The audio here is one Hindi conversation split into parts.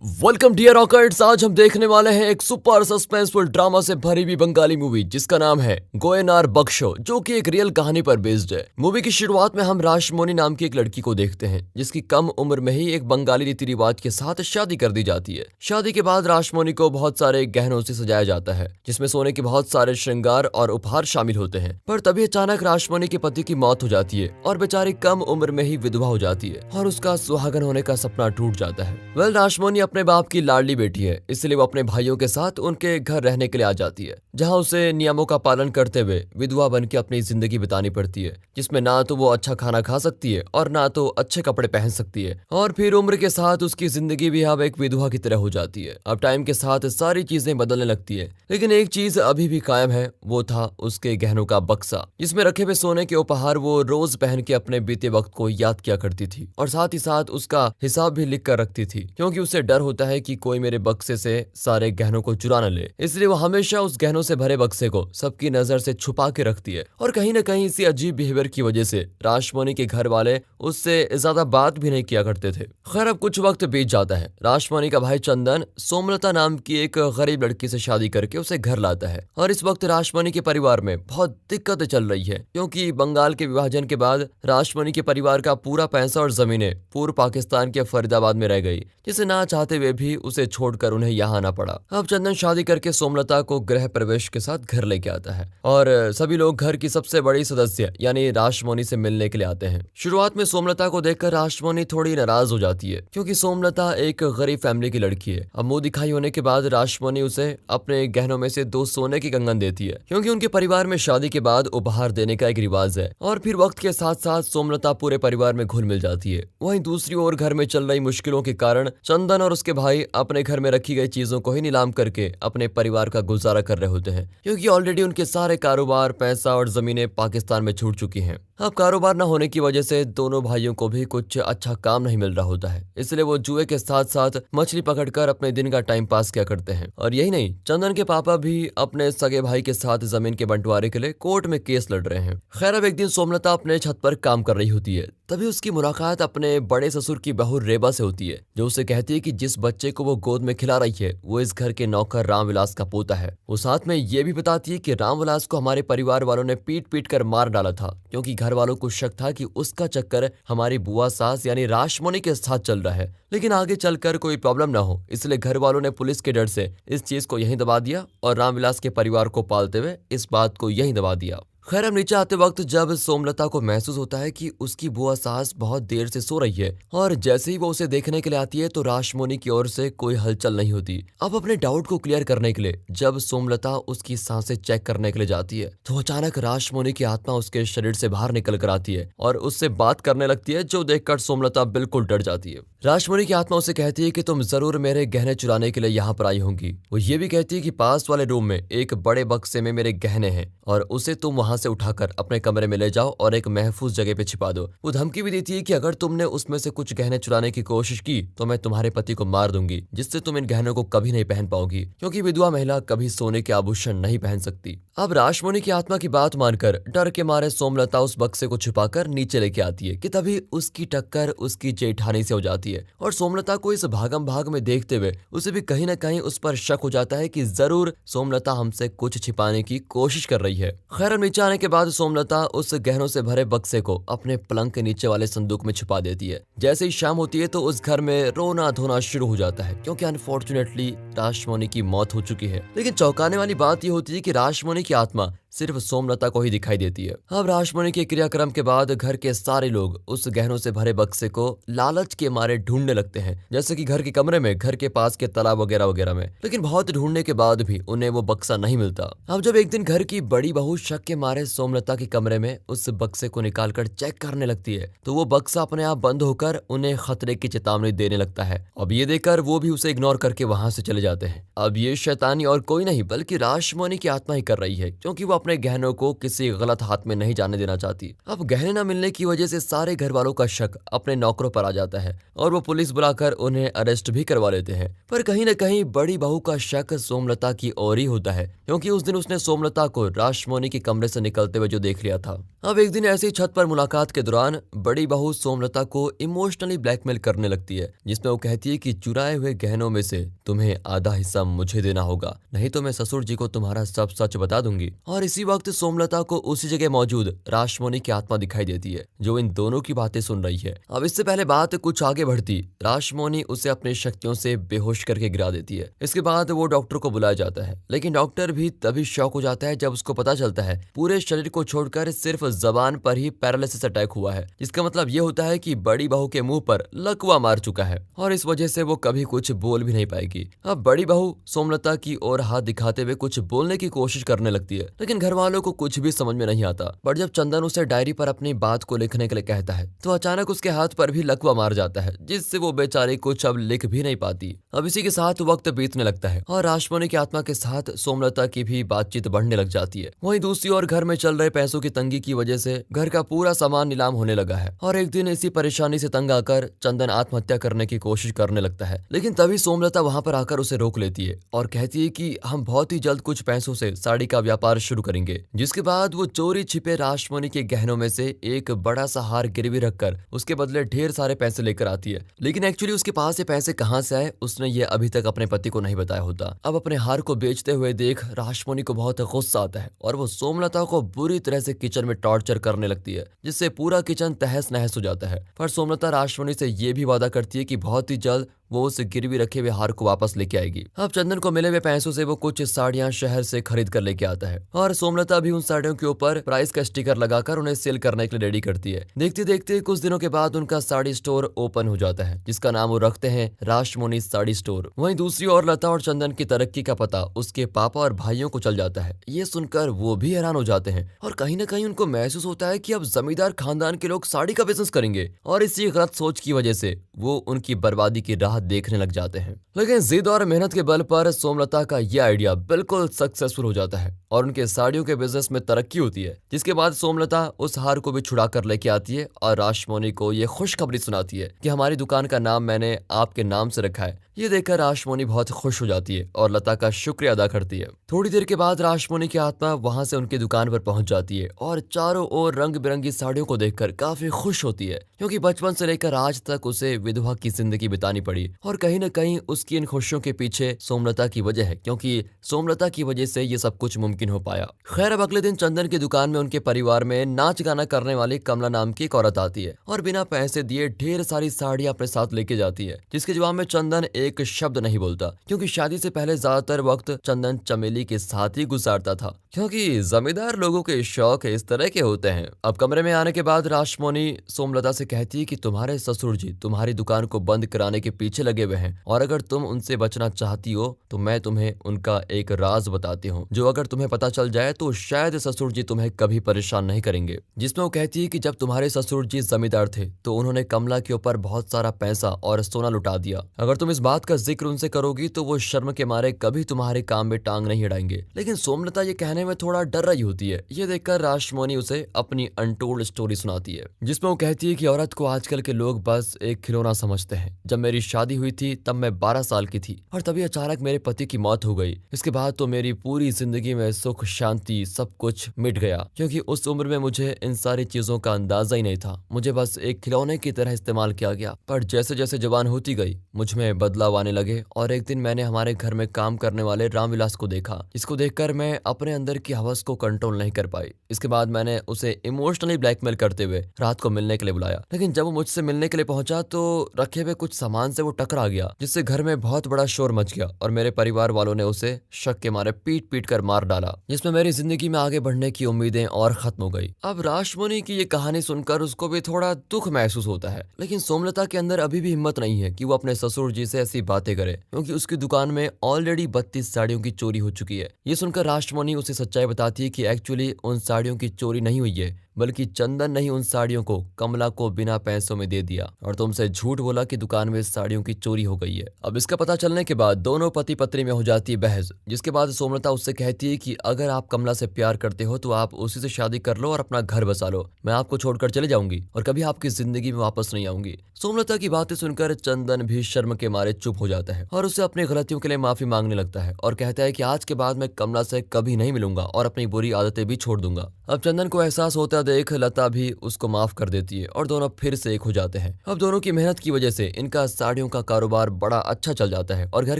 Welcome dear रॉकर्ट्स। आज हम देखने वाले हैं एक सुपर सस्पेंसफुल ड्रामा से भरी हुई बंगाली मूवी जिसका नाम है गोएनार बख्शो, जो कि एक रियल कहानी पर बेस्ड है। मूवी की शुरुआत में हम राशमोनी नाम की एक लड़की को देखते हैं जिसकी कम उम्र में ही एक बंगाली रीति रिवाज के साथ शादी कर दी जाती है। शादी के बाद राशमोनी को बहुत सारे गहनों से सजाया जाता है जिसमें सोने के बहुत सारे श्रृंगार और उपहार शामिल होते हैं। पर तभी अचानक राशमोनी के पति की मौत हो जाती है और बेचारी कम उम्र में ही विधवा हो जाती है और उसका सुहागन होने का सपना टूट जाता है। राशमोनी अपने बाप की लाडली बेटी है, इसलिए वो अपने भाइयों के साथ उनके घर रहने के लिए आ जाती है, जहां उसे नियमों का पालन करते हुए विधवा बन के अपनी जिंदगी बितानी पड़ती है, जिसमें ना तो वो अच्छा खाना खा सकती है और ना तो अच्छे कपड़े पहन सकती है। और फिर उम्र के साथ उसकी जिंदगी भी अब एक विधवा की तरह हो जाती है। अब टाइम के साथ सारी चीजें बदलने लगती है, लेकिन एक चीज अभी भी कायम है, वो था उसके गहनों का बक्सा जिसमें रखे हुए सोने के उपहार वो रोज पहन के अपने बीते वक्त को याद किया करती थी और साथ ही साथ उसका हिसाब भी लिख कर रखती थी, क्योंकि उसे डर होता है कि कोई मेरे बक्से से सारे गहनों को चुरा न ले। इसलिए वो हमेशा उस गहनों से भरे बक्से को सबकी नजर से छुपा के रखती है। और कहीं न कहीं इसी अजीब बिहेवियर की वजह से राशमोनी के घर वाले उससे ज्यादा बात भी नहीं किया करते थे। खैर, अब कुछ वक्त बीत जाता है। राशमोनी का भाई चंदन सोमलता नाम की एक गरीब लड़की से शादी करके उसे घर लाता है और इस वक्त राशमोनी के परिवार में बहुत दिक्कतें चल रही है, क्योंकि बंगाल के विभाजन के बाद राशमोनी के परिवार का पूरा पैसा और जमीनें पूर्व पाकिस्तान के फरीदाबाद में रह गई, जिसे ना चाहते हुए भी उसे छोड़कर उन्हें यहाँ आना पड़ा। अब चंदन शादी करके सोमलता को गृह प्रवेश के साथ घर लेके आता है और सभी लोग घर की सबसे बड़ी सदस्य यानी राशमोनी से मिलने के लिए आते हैं। शुरुआत में सोमलता को देखकर राशमोनी थोड़ी नाराज हो जाती है, क्योंकि सोमलता एक गरीब फैमिली की लड़की है। अब मुंह दिखाई होने के बाद राशमोनी उसे अपने गहनों में से 2 सोने की कंगन देती है, क्योंकि उनके परिवार में शादी के बाद उपहार देने का एक रिवाज है। और फिर वक्त के साथ साथ सोमलता पूरे परिवार में घुल मिल जाती है। वहीं दूसरी ओर घर में चल रही मुश्किलों के कारण चंदन और उसके भाई अपने घर में रखी गई चीजों को ही नीलाम करके अपने परिवार का गुजारा कर रहे होते हैं, क्योंकि ऑलरेडी उनके सारे कारोबार, पैसा और जमीनें पाकिस्तान में छूट चुकी हैं। अब कारोबार न होने की वजह से दोनों भाइयों को भी कुछ अच्छा काम नहीं मिल रहा होता है, इसलिए वो जुए के साथ साथ मछली पकड़कर अपने दिन का टाइम पास किया करते हैं। और यही नहीं, चंदन के पापा भी अपने सगे भाई के साथ जमीन के बंटवारे के लिए कोर्ट में केस लड़ रहे हैं। खैर, अब एक दिन सोमलता अपने छत पर काम कर रही होती है, तभी उसकी मुलाकात अपने बड़े ससुर की बहू रेबा से होती है, जो उसे कहती है कि जिस बच्चे को वो गोद में खिला रही है वो इस घर के नौकर रामविलास का पोता है। वो साथ में ये भी बताती है कि रामविलास को हमारे परिवार वालों ने पीट पीट कर मार डाला था, क्योंकि घर वालों को शक था कि उसका चक्कर हमारी बुआ सास यानी राशमोनी के साथ चल रहा है, लेकिन आगे चलकर कोई प्रॉब्लम ना हो, इसलिए घर वालों ने पुलिस के डर से इस चीज को यहीं दबा दिया और रामविलास के परिवार को पालते हुए इस बात को यहीं दबा दिया। खैर, अब नीचे आते वक्त जब सोमलता को महसूस होता है कि उसकी बुआ सास बहुत देर से सो रही है और जैसे ही वो उसे देखने के लिए आती है तो राशमोनी की ओर से कोई हलचल नहीं होती। अब अपने डाउट को क्लियर करने के लिए जब सोमलता उसकी सांसें चेक करने के लिए जाती है तो अचानक राशमोनी की आत्मा उसके शरीर से बाहर निकल कर आती है और उससे बात करने लगती है, जो देखकर सोमलता बिल्कुल डर जाती है। राशमोनी की आत्मा उसे कहती है कि तुम जरूर मेरे गहने चुराने के लिए यहाँ पर आई होंगी। वो ये भी कहती है कि पास वाले रूम में एक बड़े बक्से में मेरे गहने हैं और उसे तुम वहां से उठाकर अपने कमरे में ले जाओ और एक महफूज जगह पे छिपा दो। वो धमकी भी देती है कि अगर तुमने उसमें से कुछ गहने चुराने की कोशिश की तो मैं तुम्हारे पति को मार दूंगी, जिससे तुम इन गहनों को कभी नहीं पहन पाओगी, क्योंकि विधवा महिला कभी सोने के आभूषण नहीं पहन सकती। अब राशमोनी की आत्मा की बात मानकर डर के मारे सोमलता उस बक्से को छुपाकर नीचे लेके आती है कि तभी उसकी टक्कर उसकी जेठानी से हो जाती है और सोमलता को इस भागम भाग में देखते हुए उसे भी कहीं न कहीं उस पर शक हो जाता है कि जरूर सोमलता हमसे कुछ छिपाने की कोशिश कर रही है। खैर, नीचे आने के बाद सोमलता उस गहनों से भरे बक्से को अपने पलंग के नीचे वाले संदूक में छुपा देती है। जैसे ही शाम होती है तो उस घर में रोना धोना शुरू हो जाता है, क्योंकि अनफॉर्चुनेटली राशमोनी की मौत हो चुकी है। लेकिन चौंकाने वाली बात यह होती है कि राशमोनी की आत्मा सिर्फ सोमलता को ही दिखाई देती है। अब राशमोनी के क्रियाक्रम के बाद घर के सारे लोग उस गहनों से भरे बक्से को लालच के मारे ढूंढने लगते हैं, जैसे कि घर के कमरे में, घर के पास के तालाब वगैरह वगैरह में। लेकिन बहुत ढूंढने के बाद भी उन्हें वो बक्सा नहीं मिलता। अब जब एक दिन घर की बड़ी बहू शक के मारे सोमलता के कमरे में उस बक्से को निकालकर चेक करने लगती है तो वो बक्सा अपने आप बंद होकर उन्हें खतरे की चेतावनी देने लगता है। अब ये देखकर वो भी उसे इग्नोर करके वहां से चले जाते हैं। अब ये शैतानी और कोई नहीं बल्कि राशमोनी की आत्मा ही कर रही है, क्योंकि वो अपने गहनों को किसी गलत हाथ में नहीं जाने देना चाहती। अब गहने न मिलने की वजह से सारे घर वालों का शक अपने नौकरों पर आ जाता है और वो पुलिस बुलाकर उन्हें अरेस्ट भी करवा लेते हैं। पर कहीं न कहीं बड़ी बहू का शक सोमलता की ओर ही होता है, क्योंकि उस दिन उसने सोमलता को राजमोनी के कमरे से निकलते हुए जो देख लिया था। अब एक दिन ऐसी ही छत पर मुलाकात के दौरान बड़ी बहू सोमलता को इमोशनली ब्लैकमेल करने लगती है, जिसमें वो कहती है कि चुराए हुए गहनों में से तुम्हें आधा हिस्सा मुझे देना होगा, नहीं तो मैं ससुर जी को तुम्हारा सब सच बता दूंगी। और इसी वक्त सोमलता को उसी जगह मौजूद राजमोनी की आत्मा दिखाई देती है, जो इन दोनों की बातें सुन रही है। अब इससे पहले बात कुछ आगे बढ़ती, राजमोनी उसे अपनी शक्तियों से बेहोश करके गिरा देती है। इसके बाद वो डॉक्टर को बुलाया जाता है, लेकिन डॉक्टर भी तभी शॉक हो जाता है जब उसको पता चलता है पूरे शरीर को छोड़कर सिर्फ जबान पर ही पैरालिसिस अटैक हुआ है, जिसका मतलब ये होता है कि बड़ी बहू के मुंह पर लकवा मार चुका है और इस वजह से वो कभी कुछ बोल भी नहीं पाएगी। अब बड़ी बहू सोमलता की ओर हाथ दिखाते हुए कुछ बोलने की कोशिश करने लगती है, लेकिन घर वालों को कुछ भी समझ में नहीं आता। पर जब चंदन उसे डायरी पर अपनी बात को लिखने के लिए कहता है तो अचानक उसके हाथ पर भी लकवा मार जाता है, जिससे वो बेचारी कुछ अब लिख भी नहीं पाती। अब इसी के साथ वक्त बीतने लगता है और राजमोनी की आत्मा के साथ सोमलता की भी बातचीत बढ़ने लग जाती है। वहीं दूसरी ओर घर में चल रहे पैसों की तंगी की वजह से घर का पूरा सामान नीलाम होने लगा है और एक दिन इसी परेशानी से तंग आकर चंदन आत्महत्या करने की कोशिश करने लगता है, लेकिन तभी सोमलता वहां पर आकर उसे रोक लेती है और कहती है कि हम बहुत ही जल्द कुछ पैसों से साड़ी का व्यापार शुरू करेंगे। जिसके बाद वो चोरी छिपे राजमोनी के गहनों में से एक बड़ा सा हार गिरवी रखकर उसके बदले ढेर सारे पैसे लेकर आती है, लेकिन एक्चुअली उसके पास ये पैसे कहां से आए उसने ये अभी तक अपने पति को नहीं बताया होता। अब अपने हार को बेचते हुए देख राजमोनी को बहुत गुस्सा आता है और वो सोमलता को बुरी तरह से किचन में टॉर्चर करने लगती है, जिससे पूरा किचन तहस नहस हो जाता है। पर सोमलता राजमोनी से ये भी वादा करती है कि बहुत ही जल्द वो उस गिरवी रखे हुए हार को वापस लेके आएगी। अब चंदन को मिले हुए पैसों से वो कुछ साड़ियां शहर से खरीद कर लेके आता है और सोमलता भी उन साड़ियों के ऊपर प्राइस का स्टिकर लगाकर उन्हें सेल करने के लिए रेडी करती है। देखते देखते कुछ दिनों के बाद उनका साड़ी स्टोर ओपन हो जाता है, जिसका नाम वो रखते हैं राजमोनी साड़ी स्टोर। वहीं दूसरी ओर लता और चंदन की तरक्की का पता उसके पापा और भाइयों को चल जाता है। ये सुनकर वो भी हैरान हो जाते हैं और कहीं ना कहीं उनको महसूस होता है कि अब जमींदार खानदान के लोग साड़ी का बिजनेस करेंगे और इसी गलत सोच की वजह से वो उनकी बर्बादी की राह देखने लग जाते हैं। लेकिन जिद और मेहनत के बल पर सोमलता का यह आइडिया बिल्कुल सक्सेसफुल हो जाता है और उनके साड़ियों के बिजनेस में तरक्की होती है। जिसके बाद सोमलता उस हार को भी छुड़ा कर लेके आती है और राजमोनी को ये खुशखबरी सुनाती है कि हमारी दुकान का नाम मैंने आपके नाम से रखा है। ये देखकर राजमोनी बहुत खुश हो जाती है और लता का शुक्रिया अदा करती है। थोड़ी देर के बाद राजमोनी की आत्मा वहां से उनकी दुकान पर पहुंच जाती है और चारों ओर रंग बिरंगी साड़ियों को देखकर काफी खुश होती है, क्योंकि बचपन से लेकर आज तक उसे विधवा की जिंदगी बितानी पड़ी और कहीं न कहीं उसकी इन खुशियों के पीछे सोमलता की वजह है, क्योंकि सोमलता की वजह से ये सब कुछ मुमकिन हो पाया। खैर अब अगले दिन चंदन की दुकान में उनके परिवार में नाच गाना करने वाली कमला नाम की एक औरत आती है और बिना पैसे दिए ढेर सारी साड़ियां अपने साथ लेके जाती है, जिसके जवाब में चंदन एक शब्द नहीं बोलता, क्योंकि शादी से पहले ज्यादातर वक्त चंदन चमेली के साथ ही गुजारता था, क्योंकि जमींदार लोगों के शौक इस तरह के होते हैं। अब कमरे में आने के बाद राजमोनी सोमलता से कहती है कि तुम्हारे ससुर जी तुम्हारी दुकान को बंद कराने के पीछे लगे हुए हैं और अगर तुम उनसे बचना चाहती हो तो मैं तुम्हें उनका एक राज बताती हूँ, जो अगर तुम्हें पता चल जाए तो शायद ससुर जी तुम्हें कभी परेशान नहीं करेंगे। जिसमें वो कहती है कि जब तुम्हारे ससुर जी जमींदार थे तो उन्होंने कमला के ऊपर बहुत सारा पैसा और सोना लुटा दिया। अगर तुम इस बात का जिक्र उनसे करोगी तो वो शर्म के मारे कभी तुम्हारे काम में टांग नहीं अड़ाएंगे। लेकिन सोमलता ये कहने में थोड़ा डर रही होती है। ये देखकर राजमोनी उसे अपनी अनटोल्ड स्टोरी सुनाती है, जिसमें वो कहती है कि औरत को आजकल के लोग बस एक खिलौना समझते हैं। जब मेरी शादी हुई थी तब मैं 12 साल की थी और तभी अचानक मेरे पति की मौत हो गई। इसके बाद तो मेरी पूरी जिंदगी में सुख शांति सब कुछ मिट गया, क्योंकि उस उम्र में मुझे इन सारी चीजों का अंदाजा ही नहीं था। मुझे बस एक खिलौने की तरह इस्तेमाल किया गया। पर जैसे जैसे जवान होती गई मुझ में बदलाव आने लगे और एक दिन मैंने हमारे घर में काम करने वाले रामविलास को देखा। इसको देखकर मैं अपने अंदर की हवस को कंट्रोल नहीं कर पाई। इसके बाद मैंने उसे इमोशनली ब्लैकमेल करते हुए रात को मिलने के लिए बुलाया, लेकिन जब वो मुझसे मिलने के लिए पहुंचा तो रखे हुए कुछ सामान से वो टकरा गया, जिससे घर में बहुत बड़ा शोर मच गया और मेरे परिवार वालों ने उसे शक के मारे पीट पीट कर मार डाला, जिसमें मेरी जिंदगी में आगे बढ़ने की उम्मीदें और खत्म हो गई। अब राजमोनी की ये कहानी सुनकर उसको भी थोड़ा दुख महसूस होता है, लेकिन सोमलता के अंदर अभी भी हिम्मत नहीं है कि वो अपने ससुर जी से ऐसी बातें करे, क्योंकि उसकी दुकान में ऑलरेडी 32 साड़ियों की चोरी हो चुकी है। ये सुनकर राजमोनी उसे सच्चाई बताती है कि एक्चुअली उन साड़ियों की चोरी नहीं हुई है, बल्कि चंदन ने ही उन साड़ियों को कमला को बिना पैसों में दे दिया और तुमसे झूठ बोला कि दुकान में साड़ियों साड़ियों की चोरी हो गई है। अब इसका पता चलने के बाद दोनों पति पत्नी में हो जाती है बहस, जिसके बाद सोमलता उससे कहती है कि अगर आप कमला से प्यार करते हो तो आप उसी से शादी कर लो और अपना घर बसा लो। मैं आपको छोड़कर चले जाऊंगी और कभी आपकी जिंदगी में वापस नहीं आऊंगी। सोमलता की बातें सुनकर चंदन भी शर्म के मारे चुप हो जाता है और उससे अपनी गलतियों के लिए माफी मांगने लगता है और कहता है कि आज के बाद मैं कमला से कभी नहीं मिलूंगा और अपनी बुरी आदतें भी छोड़ दूंगा। अब चंदन को एहसास होता देख लता भी उसको माफ कर देती है और दोनों फिर से एक हो जाते हैं। अब दोनों की मेहनत की वजह से इनका साड़ियों का कारोबार बड़ा अच्छा चल जाता है और घर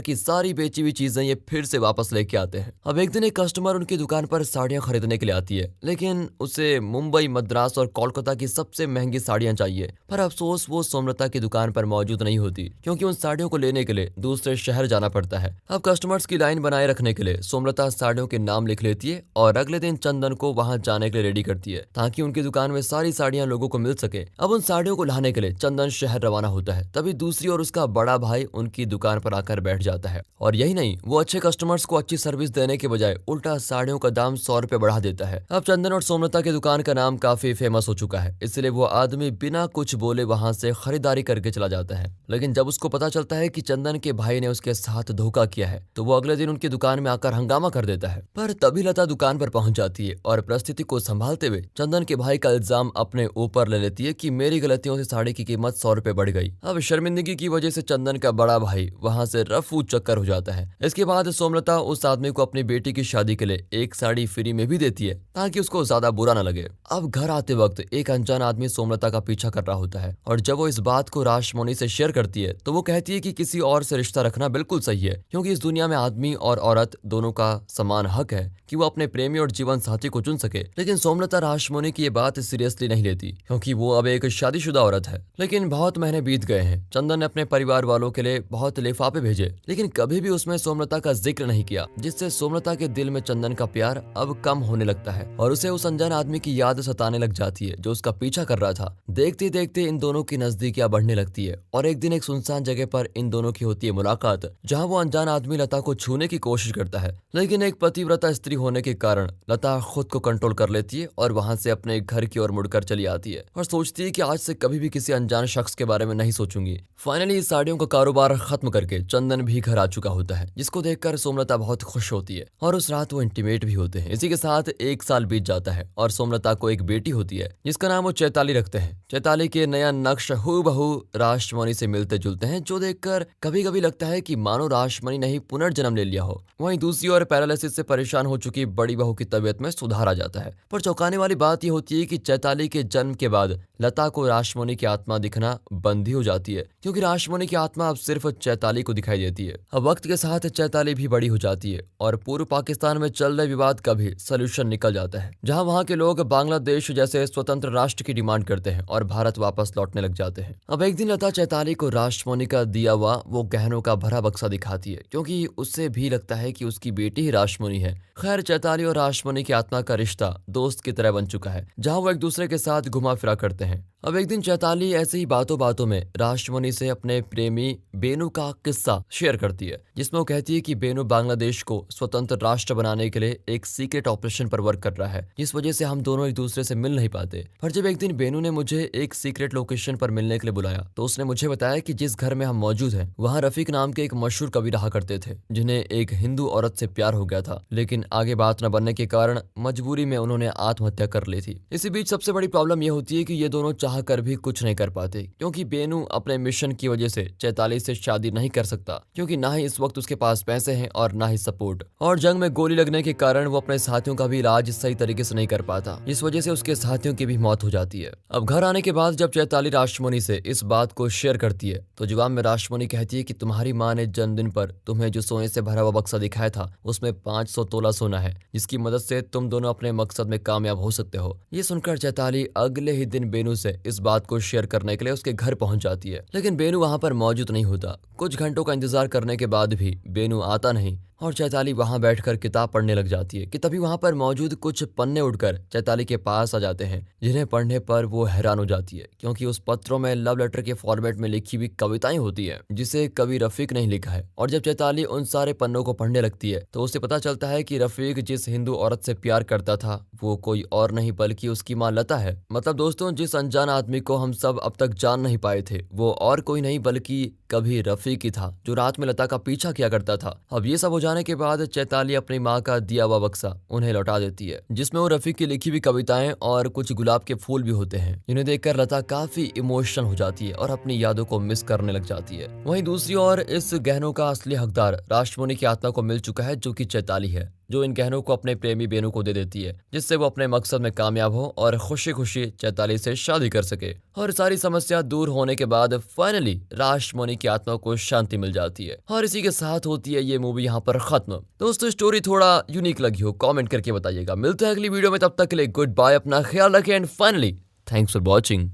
की सारी बेची हुई चीजें ये फिर से वापस लेके आते हैं। अब एक दिन एक कस्टमर उनकी दुकान पर साड़ियां खरीदने के लिए आती है, लेकिन उसे मुंबई, मद्रास और कोलकाता की सबसे महंगी साड़ियां चाहिए। पर अफसोस वो सोमलता की दुकान पर मौजूद नहीं होती, क्योंकि उन साड़ियों को लेने के लिए दूसरे शहर जाना पड़ता है। अब कस्टमर्स की लाइन बनाए रखने के लिए सोमलता साड़ियों के नाम लिख लेती है और अगले दिन चंदन को वहां जाने के लिए रेडी करती है ताकि उनकी दुकान में सारी साड़ियां लोगों को मिल सके। अब उन साड़ियों को लाने के लिए चंदन शहर रवाना होता है। तभी दूसरी ओर उसका बड़ा भाई उनकी दुकान पर आकर बैठ जाता है और यही नहीं, वो अच्छे कस्टमर्स को अच्छी सर्विस देने के बजाय उल्टा साड़ियों का दाम 100 रुपए बढ़ा देता है। अब चंदन और सोमलता की दुकान का नाम काफी फेमस हो चुका है, इसलिए वो आदमी बिना कुछ बोले वहां से खरीदारी करके चला जाता है। लेकिन जब उसको पता चलता है कि चंदन के भाई ने उसके साथ धोखा किया है तो वो अगले दिन उनकी दुकान में आकर हंगामा कर देता है। पर तभी लता दुकान पर पहुंच जाती है और परिस्थिति को संभालते हुए चंदन के भाई का इल्जाम अपने ऊपर ले लेती है कि मेरी गलतियों से साड़ी की कीमत 100 रुपए बढ़ गई। अब शर्मिंदगी की वजह से चंदन का बड़ा भाई वहां से रफू चक्कर हो जाता है। इसके बाद सोमलता उस आदमी को अपनी बेटी की शादी के लिए एक साड़ी फ्री में भी देती है ताकि उसको ज्यादा बुरा न लगे। अब घर आते वक्त एक अनजान आदमी सोमलता का पीछा कर रहा होता है और जब वो इस बात को राजमोनी से शेयर करती है तो वो कहती है कि किसी और से रिश्ता रखना बिल्कुल सही है, क्योंकि इस दुनिया में आदमी और औरत दोनों का समान हक है कि वो अपने प्रेमी और जीवन साथी को चुन सके। लेकिन सोमलता राजमोनी की ये बात सीरियसली नहीं लेती, क्योंकि वो अब एक शादीशुदा औरत है। लेकिन बहुत महीने बीत गए हैं। चंदन ने अपने परिवार वालों के लिए बहुत लिफाफे भेजे, लेकिन कभी भी उसमें सोमलता का जिक्र नहीं किया, जिससे सोमलता के दिल में चंदन का प्यार अब कम होने लगता है और उसे उस अनजान आदमी की याद सताने लग जाती है जो उसका पीछा कर रहा था। देखते देखते इन दोनों की नजदीकियां बढ़ने लगती है और एक दिन एक सुनसान जगह पर इन दोनों की होती है मुलाकात, जहाँ वो अनजान आदमी लता को छूने की कोशिश करता है। लेकिन एक पतिव्रता स्त्री होने के कारण लता खुद को कंट्रोल कर लेती है और वहां से अपने घर की ओर मुड़कर चली आती है और सोचती है कि आज से कभी भी किसी अनजान शख्स के बारे में नहीं सोचूंगी। फाइनली इस साड़ियों का कारोबार खत्म करके चंदन भी घर आ चुका होता है, जिसको देखकर सोमलता बहुत खुश होती है और उस रात वो इंटीमेट भी होते हैं। इसी के साथ एक साल बीत जाता है और सोमलता को एक बेटी होती है जिसका नाम वो चैताली रखते हैं। चैताली के नया नक्श हूबहू राजमणि से मिलते जुलते हैं, जो देखकर कभी कभी लगता है कि मानो राजमणि ने ही पुनर्जन्म ले लिया हो। वहीं दूसरी ओर पैरालिसिस से परेशान हो चुकी बड़ी बहू की तबीयत में सुधार आ जाता है। पर चौंकाने वाली बात यह होती है कि चैताली के जन्म के बाद लता को राजमणि की आत्मा दिखना बंद ही हो जाती है, क्योंकि राजमणि की आत्मा अब सिर्फ चैताली को दिखाई देती है। अब वक्त के साथ चैताली भी बड़ी हो जाती है और पूर्व पाकिस्तान में चल रहे विवाद का भी सोल्यूशन निकल जाता है, जहां वहां के लोग बांग्लादेश जैसे स्वतंत्र राष्ट्र की डिमांड करते हैं और भारत वापस लौटने लग जाते हैं। अब एक दिन लता चैताली को राजमणि का दिया हुआ वो गहनों का भरा बक्सा दिखाती है, क्योंकि उससे भी लगता है कि उसकी बेटी ही राजमणि है। खैर, चैताली और राजमणि की आत्मा का रिश्ता दोस्त की तरह बन चुका है, जहां वो एक दूसरे के साथ घुमा फिरा करते हैं। अब एक दिन चैताली ऐसे ही बातों बातों में राजमणि से अपने प्रेमी बेनू का किस्सा शेयर करती है, जिसमें वो कहती है कि बेनू बांग्लादेश को स्वतंत्र राष्ट्र बनाने के लिए एक सीक्रेट ऑपरेशन पर वर्क कर रहा है, जिस वजह से हम दोनों एक दूसरे से मिल नहीं पाते। पर जब एक दिन बेनू ने मुझे एक सीक्रेट लोकेशन पर मिलने के लिए बुलाया तो उसने मुझे बताया कि जिस घर में हम मौजूद हैं वहाँ रफीक नाम के एक मशहूर कवि रहा करते थे, जिन्हें एक हिंदू औरत से प्यार हो गया था, लेकिन आगे बात न बनने के कारण मजबूरी में उन्होंने आत्महत्या कर ली थी। इसी बीच सबसे बड़ी प्रॉब्लम यह होती है कि ये दोनों चाह कर भी कुछ नहीं कर पाते, क्योंकि बेनू अपने मिशन की वजह से चैताली से शादी नहीं कर सकता, क्योंकि ना ही इस वक्त उसके पास पैसे हैं और ना ही सपोर्ट, और जंग में गोली लगने के कारण वो अपने साथियों का भी इलाज सही तरीके से नहीं कर पाता, इस वजह से उसके साथियों की भी मौत हो जाती है। अब घर आने के बाद जब चैताली राजमणि से इस बात को शेयर करती है तो जवाब में राजमणि कहती है कि तुम्हारी माँ ने जन्मदिन पर तुम्हें जो सोने से भरा हुआ बक्सा दिखाया था उसमें 500 तोला सोना है, जिसकी मदद से तुम दोनों अपने मकसद में कामयाब हो सकते हो। ये सुनकर चैताली अगले ही दिन बेनू से इस बात को शेयर करने के लिए उसके घर पहुंच जाती है, लेकिन बेनू वहां पर मौजूद नहीं होता। कुछ घंटों का इंतजार करने के बाद भी बेनू आता नहीं और चैताली वहां बैठकर किताब पढ़ने लग जाती है कि तभी वहां पर मौजूद कुछ पन्ने उड़कर चैताली के पास आ जाते हैं, जिन्हें पढ़ने पर वो हैरान हो जाती है, क्योंकि उस पत्रों में लव लेटर के फॉर्मेट में लिखी हुई कविताएं होती है, जिसे कवि रफीक ने लिखा है। और जब चैताली उन सारे पन्नों को पढ़ने लगती है तो उसे पता चलता है कि रफीक जिस हिंदू औरत से प्यार करता था वो कोई और नहीं बल्कि उसकी माँ लता है। मतलब दोस्तों, जिस अनजान आदमी को हम सब अब तक जान नहीं पाए थे वो और कोई नहीं बल्कि कभी रफीक ही था जो रात में लता का पीछा किया करता था। अब ये सब हो जाने के बाद चैताली अपनी माँ का दिया हुआ बक्सा उन्हें लौटा देती है, जिसमें वो रफीक की लिखी हुई कविताएं और कुछ गुलाब के फूल भी होते हैं, जिन्हें देखकर लता काफी इमोशनल हो जाती है और अपनी यादों को मिस करने लग जाती है। वहीं दूसरी ओर इस गहनों का असली हकदार राजमणि की आत्मा को मिल चुका है, जो कि चैताली है, जो इन गहनों को अपने प्रेमी बेनू को दे देती है, जिससे वो अपने मकसद में कामयाब हो और खुशी खुशी चैताली से शादी कर सके। और सारी समस्या दूर होने के बाद फाइनली राजमणि की आत्मा को शांति मिल जाती है और इसी के साथ होती है ये मूवी यहाँ पर खत्म। दोस्तों स्टोरी थोड़ा यूनिक लगी हो कमेंट करके बताइएगा। मिलते हैं अगली वीडियो में, तब तक के लिए गुड बाय, अपना ख्याल रखें and finally thanks for watching.